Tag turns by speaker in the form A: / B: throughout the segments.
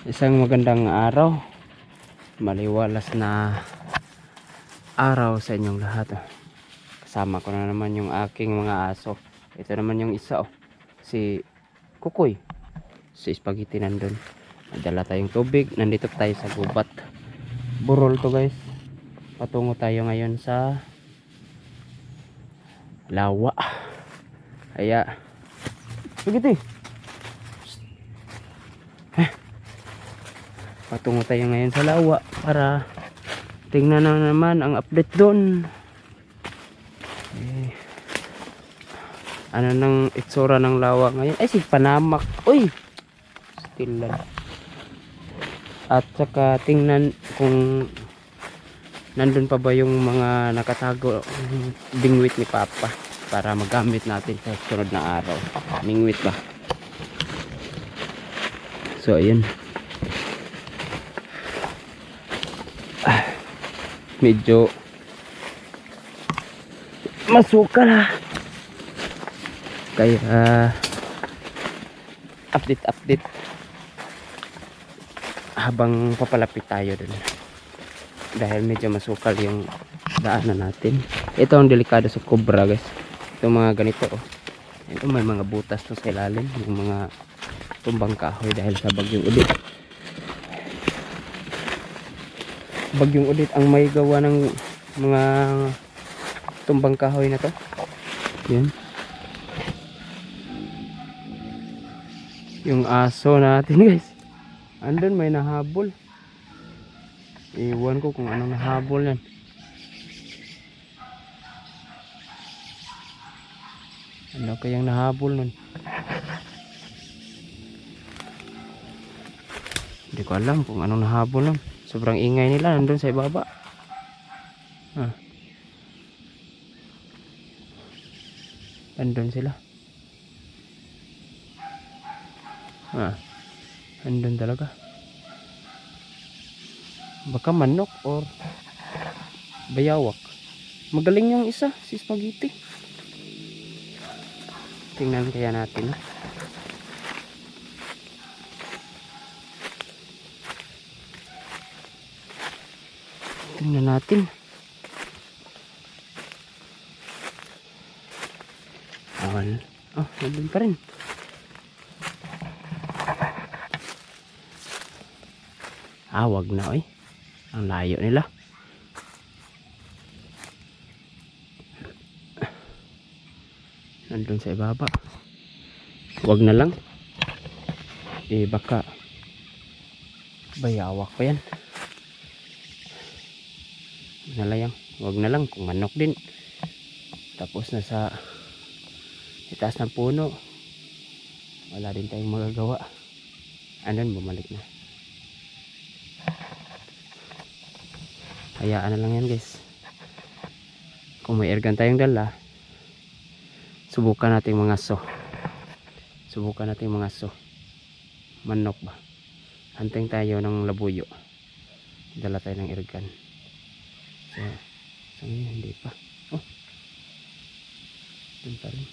A: Isang magandang araw, maliwalas na araw sa inyong lahat. Kasama ko na naman yung aking mga aso. Ito naman yung isa, si Kukoy. Si Spaghetti nandun. Nadala tayong tubig. Nandito tayo sa gubat. Burol to guys. Patungo tayo ngayon sa lawa. Kaya Spaghetti, patungo tayo ngayon sa lawa para tingnan na naman ang update doon. Ano nang itsura ng lawa ngayon? Ay, si Panamak. Uy, still lang. At saka tingnan kung nandun pa ba yung mga nakatago bingwit ni Papa para magamit natin sa sunod na araw. Bingwit ba? So ayun, medyo masukal kaya update habang papalapit tayo dun dahil medyo masukal yung daanan natin. Ito ang delikado sa cobra guys, itong mga ganito ito may mga butas to sa ilalim, yung mga tumbang kahoy dahil sa bagyong Udit. Bagyong Udit ang may gawa ng mga tumbang kahoy na to. Yan. Yung aso natin guys, andun may nahabol. Iwan ko kung anong nahabol yan. Ano kayang nahabol nun? Hindi ko alam kung anong nahabol nun. Sobrang ingay nila nandun sa ibaba. Andun sila. Andun talaga. Baka manok or bayawak. Magaling yung isa, si Spaghetti. Tingnan kaya natin. Tingnan natin. Nandun pa rin. Wag na ang layo nila. Nandun sa ibaba. Wag na lang. Baka bayawak pa yan. Nalayang. Wag na lang kung manok din. Tapos na sa itaas ng puno. Wala din tayong magagawa. Andun, bumalik na. Hayaan na lang yan guys. Kung may airgun tayong dala, subukan natin mga manok ba, hunting tayo ng labuyo, dala tayo ng airgun. So hindi pa. Dun pa rin.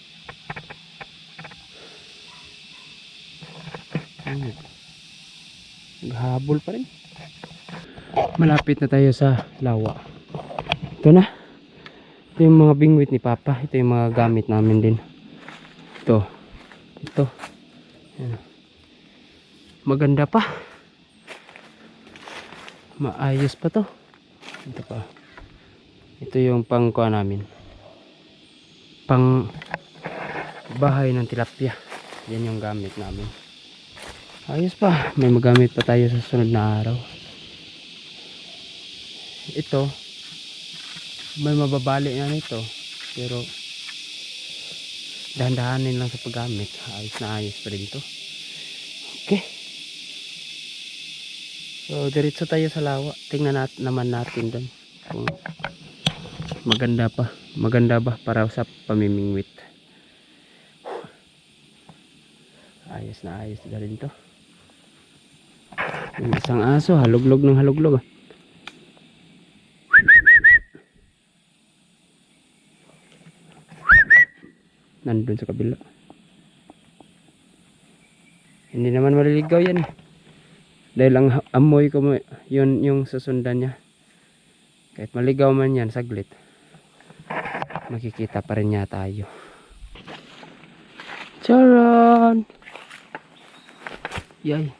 A: Naghabol pa rin. Malapit na tayo sa lawa. Ito na. Ito yung mga bingwit ni Papa. Ito yung mga gamit namin din. Ito. Ayan. Maganda pa. Maayos pa to. Ito pa. Ito yung pangkuha namin. Pang bahay ng tilapia. Yan yung gamit namin. Ayos pa. May magamit pa tayo sa sunod na araw. Ito, may mababali na nito, pero dahan-dahanin lang sa paggamit. Ayos na ayos pa rin to. Okay, so diretso tayo sa lawa. Tingnan naman natin doon kung maganda ba para sa pamimingwit. Ayos na ayos na rin to. Yung isang aso haluglog ng haluglog. Nandun sa kabila. Hindi naman maliligaw yan. Dahil ang amoy ko yun yung susundan niya. Kahit maligaw man yan saglit, makikita pa rin niya tayo. Charan! Yay!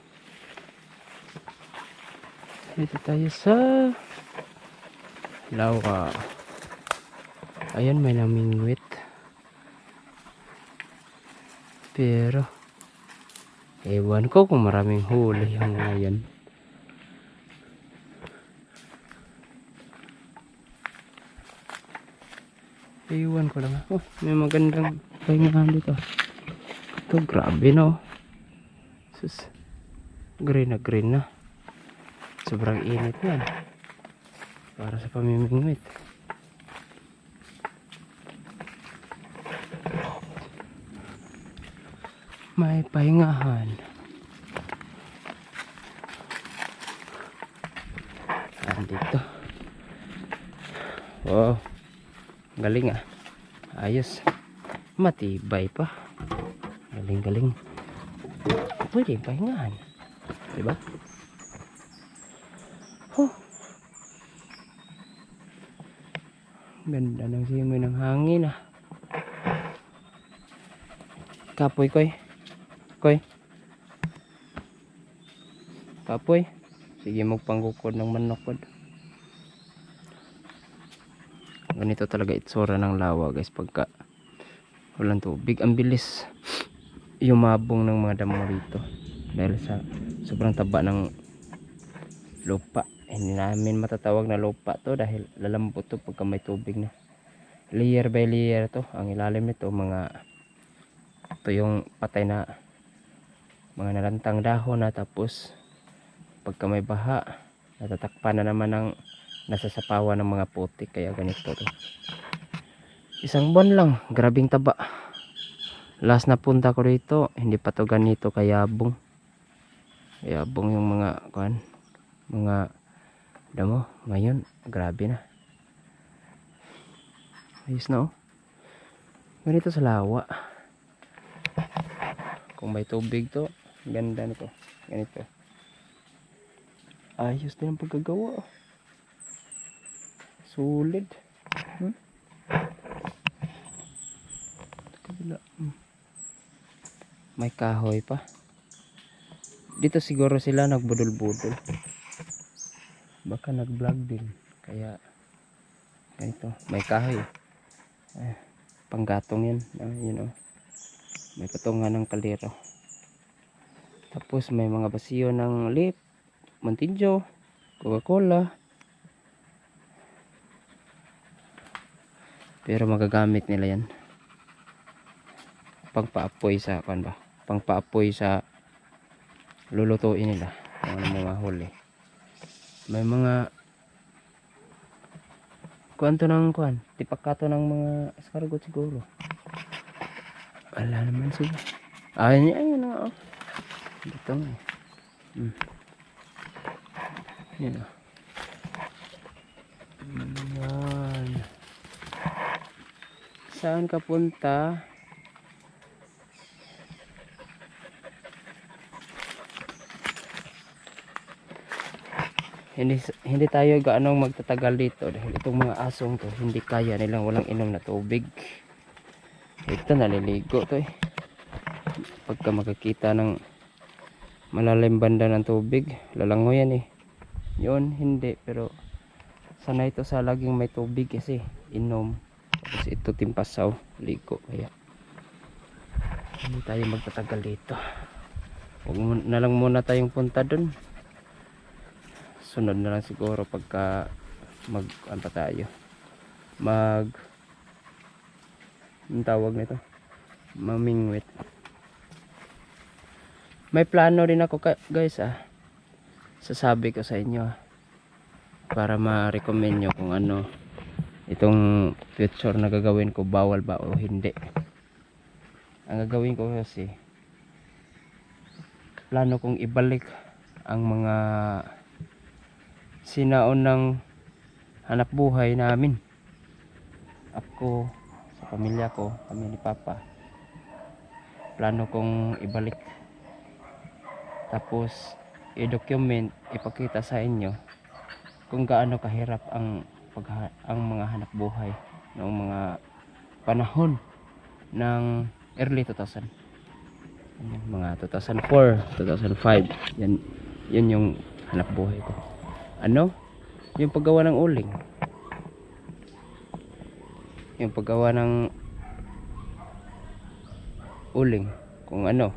A: Dito tayo sa lawa. Ayan, may namingwit. Pero ewan ko kung maraming huli yung ngayon. Ewan ko lang. Oh, may magandang pahingahan dito. Ito, grabe no. Sus, green na. Sobrang init yan. Para sa pamimingwit. May pahingahan. Andito. Wow. Galing ah. Ayos. Matibay pa. Galing. Pwede pahingahan. Diba? Oh. Ganda ng simoy ng hangin ah. Kapoy koy. Kapoy. Sige, magpanggukod ng manok pod. Ganito talaga itsura ng lawa guys pagka walang tubig. Ang bilis yumabong ng mga damo rito dahil sa sobrang taba ng lupa. Hindi namin matatawag na lupa to dahil lalambot to pagka may tubig na. Layer by layer to. Ang ilalim nito ito yung patay na mga nalantang dahon na, tapos pagka may baha natatakpan na naman ng nasasapawan ng mga putik, kaya ganito to. Isang buwan lang, grabing taba. Last na punta ko dito, hindi pa to ganito kayabong yung mga damo. Ngayon grabe na, ayos na oh. Ganito sa lawa, kung may tubig to, ganda nito. Ganito, ayos din ang pagkagawa. Sulit. May kahoy pa. Dito siguro sila nagbudol-budol. Baka nag-vlog din. Kaya ganito. May kahoy. Panggatong yan. Yun oh. May patungan ng kaldero. Tapos may mga basiyo ng lip, Mountain Dew, Coca-Cola. Pero magagamit nila yan pangpaapoy sa pangpaapoy sa lulutuin nila kung ano mga huli. May mga tipakato ng mga escargot siguro. Wala naman sila. Ayun na oh. Dito nga yan oh. Yan. Saan ka punta? Hindi tayo gaano magtatagal dito dahil itong mga asong to hindi kaya nilang walang inom na tubig. Ito naliligo to eh. Pagka makakita ng malalim banda ng tubig, lalangoy yan eh. Yun hindi, pero sanay ito sa laging may tubig kasi inom. Tapos ito timpasaw, ligo. Kaya hindi tayo magtatagal dito. Huwag na lang muna tayong punta dun. Sunod na lang siguro pagka ano pa tayo, ang tawag nito, mamingwit. May plano rin ako guys sasabi ko sa inyo para ma-recommend nyo kung ano itong future na gagawin ko, bawal ba o hindi. Ang gagawin ko kasi, plano kong ibalik ang mga sinaunang hanap buhay namin. Ako, sa pamilya ko, kami ni Papa, plano kong ibalik. Tapos i-document, ipakita sa inyo kung gaano kahirap ang mga hanap buhay noong mga panahon ng early 2000. Yan, mga 2004, 2005. Yun yung hanap buhay ko. Ano? Yung paggawa ng uling. Yung paggawa ng uling. Kung ano,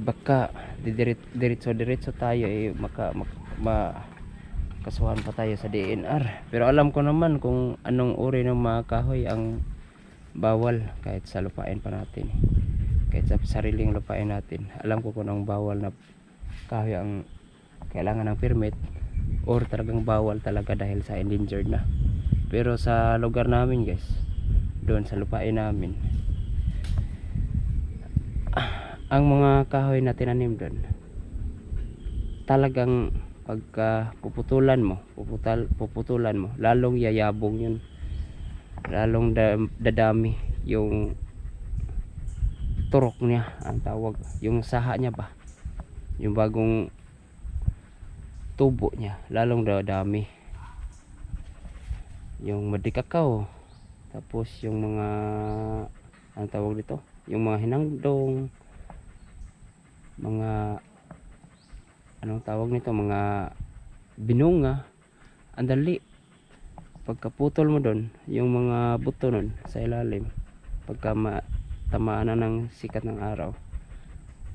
A: baka diretso tayo kasuhan pa tayo sa DNR. Pero alam ko naman kung anong uri ng mga kahoy ang bawal kahit sa lupain pa natin. Kahit sa sariling lupain natin. Alam ko kung anong bawal na kahoy ang kailangan ng permit or talagang bawal talaga dahil sa endangered na. Pero sa lugar namin guys, doon sa lupain namin, ang mga kahoy na tinanim doon, talagang pagka puputulan mo, lalong yayabong yun, lalong dadami yung turok niya, ang tawag, yung saha niya ba, yung bagong tubo niya, lalong dadami yung madikakaw. Tapos yung mga, ang tawag dito, yung mga hinangdong, mga anong tawag nito, mga binunga, ang dali pagkaputol mo doon, yung mga buto nun sa ilalim, pagka tamaan na ng sikat ng araw,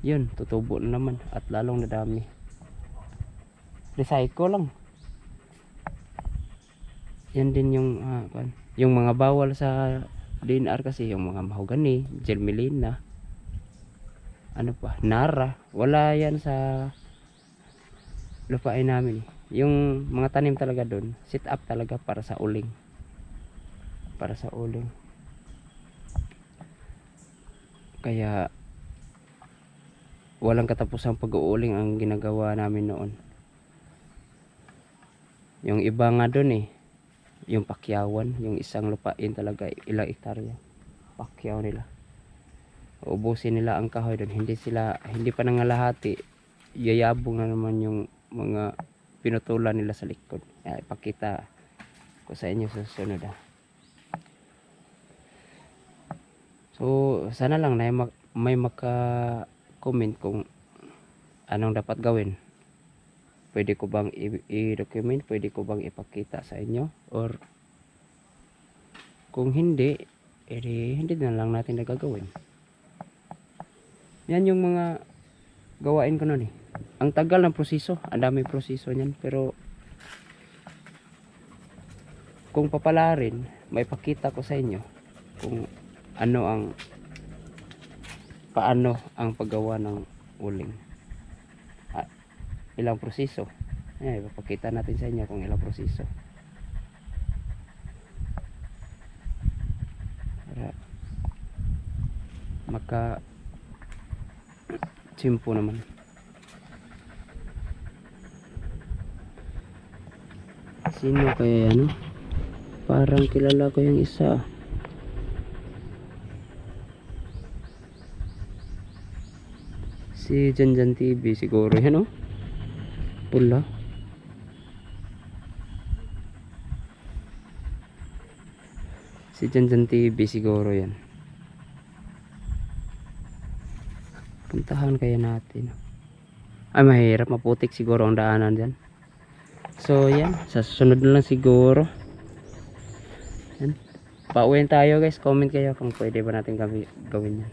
A: yun, tutubo na naman at lalong nadami. Recycle lang. Yan din yung mga bawal sa DNR kasi, yung mga mahogany, germelina, ano pa, nara, wala yan sa lupain namin. Yung mga tanim talaga doon, set up talaga para sa uling. Para sa uling. Kaya walang katapusang pag-uuling ang ginagawa namin noon. Yung iba nga doon yung pakyawan, yung isang lupain talaga, ilang hektarya pakyaw nila. Ubusin nila ang kahoy doon, hindi pa nangalahati, yayabong na naman yung mga pinutulan nila sa likod. Ipakita ko sa inyo sa susunod. So sana lang na may maka-comment kung anong dapat gawin. Pwede ko bang i-document, pwede ko bang ipakita sa inyo, or kung hindi, hindi na lang natin nagagawin. Yan yung mga gawain ko noon. Ang tagal ng proseso, ang daming proseso niyan, pero kung papalarin, may pakita ko sa inyo kung paano ang paggawa ng uling. Ilang proseso. Ipapakita natin sa inyo kung ilang proseso. Para simpo naman. Sino kaya yan? Parang kilala ko yung isa. Si Janjan TV siguro yan, pula. Si Janjan TV siguro yan. Puntahan kaya natin. Ay, mahirap, maputik siguro ang daanan dyan. So yan, sa susunod na lang siguro. Yan. Pauwiin tayo guys, comment kayo kung pwede ba natin gawin yan.